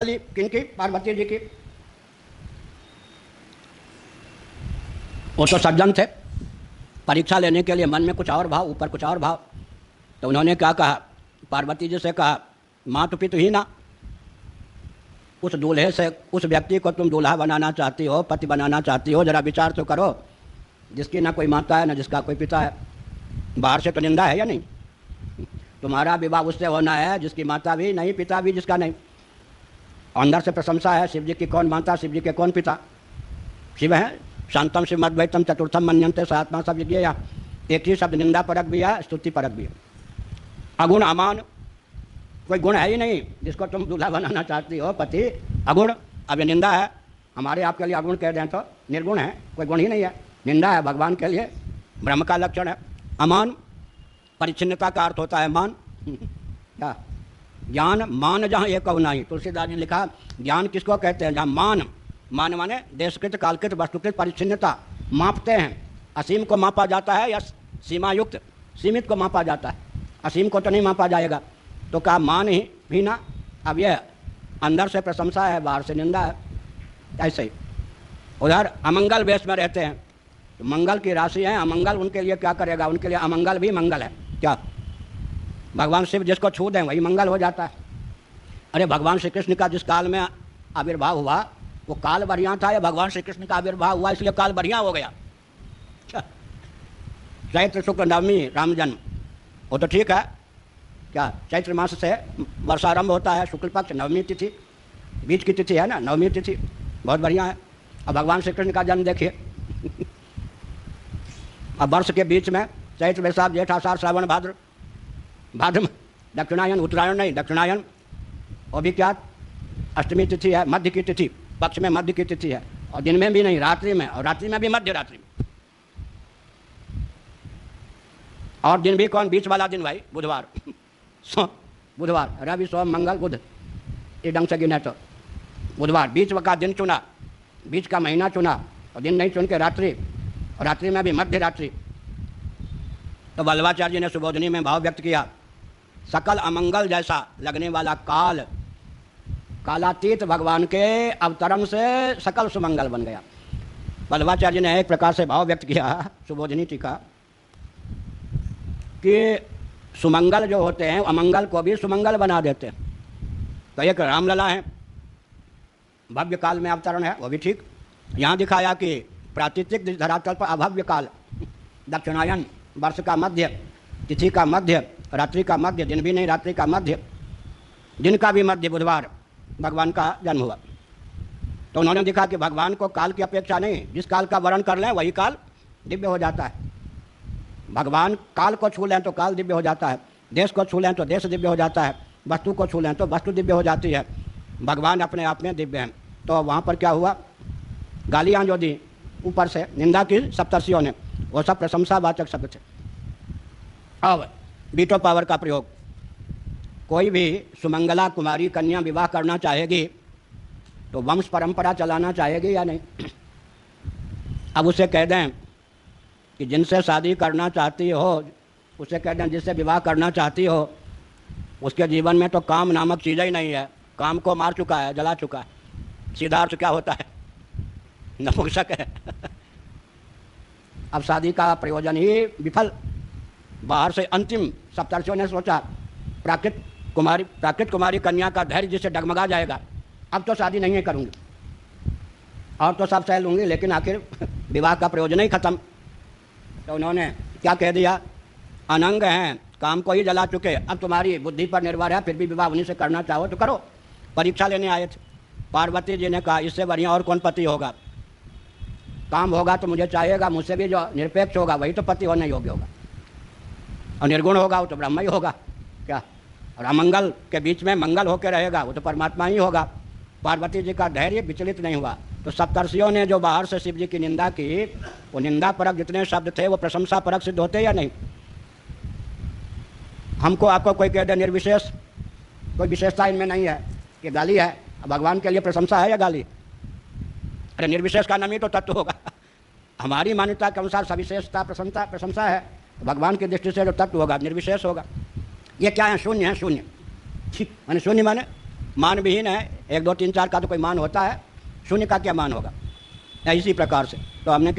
किनकी? पार्वती जी की। वो तो सज्जन थे, परीक्षा लेने के लिए मन में कुछ और भाव, ऊपर कुछ और भाव। तो उन्होंने क्या कहा, पार्वती जी से कहा, मातु पितु ही ना, उस दूल्हे से, उस व्यक्ति को तुम दूल्हा बनाना चाहती हो, पति बनाना चाहती हो, जरा विचार तो करो, जिसकी ना कोई माता है ना जिसका कोई पिता है। बाहर से तो निंदा है या नहीं? तुम्हारा विवाह उससे होना है जिसकी माता भी नहीं, पिता भी जिसका नहीं। अंदर से प्रशंसा है, शिव जी की कौन माता, शिव जी के कौन पिता? शिव है शांतम शिव मद्वैतम चतुर्थम मन्यन्ते सात्मा सब यज्ञ। या एक ही शब्द निंदा परक भी है, स्तुति परक भी है। अगुण अमान, कोई गुण है ही नहीं जिसको तुम दूल्हा बनाना चाहती हो, पति अगुण। अब ये निंदा है, हमारे आपके लिए अगुण कह दें तो निर्गुण है, कोई गुण ही नहीं है। निंदा है भगवान के लिए, ब्रह्म का लक्षण है। अमान, परिच्छिन्नता का अर्थ होता है मान। क्या? ज्ञान मान जहाँ एक नहीं, तुलसीदास ने लिखा ज्ञान किसको कहते हैं? जहाँ मान, मान माने देशकृत कालकृत वस्तुकृत परिच्छिन्नता, मापते हैं। असीम को मापा जाता है या सीमा युक्त सीमित को मापा जाता है, असीम को तो नहीं मापा जाएगा। तो कहा मान ही भी ना। अब यह अंदर से प्रशंसा है, बाहर से निंदा है। ऐसे ही उधर अमंगल वेश में रहते हैं, तो मंगल की राशि है, अमंगल उनके लिए क्या करेगा? उनके लिए अमंगल भी मंगल है। क्या? भगवान शिव जिसको छू दें वही मंगल हो जाता है। अरे भगवान श्री कृष्ण का जिस काल में आविर्भाव हुआ वो काल बढ़िया था, या भगवान श्री कृष्ण का आविर्भाव हुआ इसलिए काल बढ़िया हो गया? चैत्र शुक्ल नवमी राम जन्म, वो तो ठीक है। क्या? चैत्र मास से वर्षारंभ होता है, शुक्ल पक्ष नवमी तिथि, बीच की तिथि है ना नवमी तिथि, बहुत बढ़िया है। अब भगवान श्री कृष्ण का जन्म देखिए। अब वर्ष के बीच में चैत्र वैशाख जेठ आषाढ़ श्रावण भाद्र, भाद्र में दक्षिणायन, उत्तरायण नहीं दक्षिणायन, वो भी क्या अष्टमी तिथि है, मध्य की तिथि, पक्ष में मध्य की तिथि है, और दिन में भी नहीं रात्रि में, और रात्रि में भी मध्य रात्रि में। और दिन भी कौन? बीच वाला दिन भाई, बुधवार। बुधवार, रवि सोम मंगल बुध, ये ढंग से गिने तो बुधवार बीच का दिन चुना, बीच का महीना चुना, और दिन नहीं चुन के रात्रि, और रात्रि में भी मध्य रात्रि। तो वल्लभाचार्य जी ने सुबोधनी में भाव व्यक्त किया, सकल अमंगल जैसा लगने वाला काल, कालातीत भगवान के अवतरण से सकल सुमंगल बन गया। वल्लभाचार्य जी ने एक प्रकार से भाव व्यक्त किया सुबोधनी टीका कि सुमंगल जो होते हैं अमंगल को भी सुमंगल बना देते हैं। तो एक रामलला है, भव्य काल में अवतरण है, वो भी ठीक। यहाँ दिखाया कि प्राकृतिक धरातल पर अभव्य काल, दक्षिणायन, वर्ष का मध्य, तिथि का मध्य, रात्रि का मध्य, दिन भी नहीं रात्रि का मध्य, दिन का भी मध्य, बुधवार भगवान का जन्म हुआ। तो उन्होंने देखा कि भगवान को काल की अपेक्षा नहीं, जिस काल का वर्ण कर लें वही काल दिव्य हो जाता है। भगवान काल को छू लें तो काल दिव्य हो जाता है, देश को छू लें तो देश दिव्य हो जाता है, वस्तु को छू लें तो वस्तु दिव्य हो जाती है। भगवान अपने आप में दिव्य हैं। तो वहाँ पर क्या हुआ, गालियाँ जो दी ऊपर से, निंदा की सप्तर्षियों ने, वो सब प्रशंसावाचक शब्द थे। अब वीटो पावर का प्रयोग, कोई भी सुमंगला कुमारी कन्या विवाह करना चाहेगी तो वंश परंपरा चलाना चाहेगी या नहीं? अब उसे कह दें कि जिनसे शादी करना चाहती हो, उसे कह दें जिससे विवाह करना चाहती हो, उसके जीवन में तो काम नामक चीज़ ही नहीं है, काम को मार चुका है, जला चुका है। सीधा अर्थ क्या होता है? नपुंसक है। अब शादी का प्रयोजन ही विफल। बाहर से अंतिम सप्तर्षियों ने सोचा प्राकृत कुमारी कन्या का धैर्य जिससे डगमगा जाएगा, अब तो शादी नहीं करूँगी, और तो सब सह लूँगी, लेकिन आखिर विवाह का प्रयोजन ही खत्म। तो उन्होंने क्या कह दिया, अनंग हैं, काम को ही जला चुके, अब तुम्हारी बुद्धि पर निर्भर है, फिर भी विवाह उन्हीं से करना चाहो तो करो। परीक्षा लेने आए थे। पार्वती जी ने कहा इससे बढ़िया और कौन पति होगा, काम होगा तो मुझे चाहिएगा, मुझसे भी जो निरपेक्ष होगा वही तो पति होने योग्य होगा, और निर्गुण होगा वो तो ब्रह्म ही होगा। क्या? और अमंगल के बीच में मंगल होकर रहेगा वो तो परमात्मा ही होगा। पार्वती जी का धैर्य विचलित नहीं हुआ। तो सप्तर्षियों ने जो बाहर से शिव जी की निंदा की, वो निंदा परक जितने शब्द थे वो प्रशंसा परक सिद्ध होते या नहीं? हमको आपको कोई कह दे निर्विशेष, कोई विशेषता इनमें नहीं है, ये गाली है, भगवान के लिए प्रशंसा है या गाली? अरे निर्विशेष का नाम ही तो तत्व होगा। हमारी मान्यता के अनुसार सविशेषता प्रशंसा है, भगवान की दृष्टि से जो तत्व होगा निर्विशेष होगा। ये क्या है? शून्य है, शून्य। माने शून्य माने मान विहीन है, 1 2 3 4 का तो कोई मान होता है, शून्य का क्या मान होगा? या इसी प्रकार से तो हमने क्या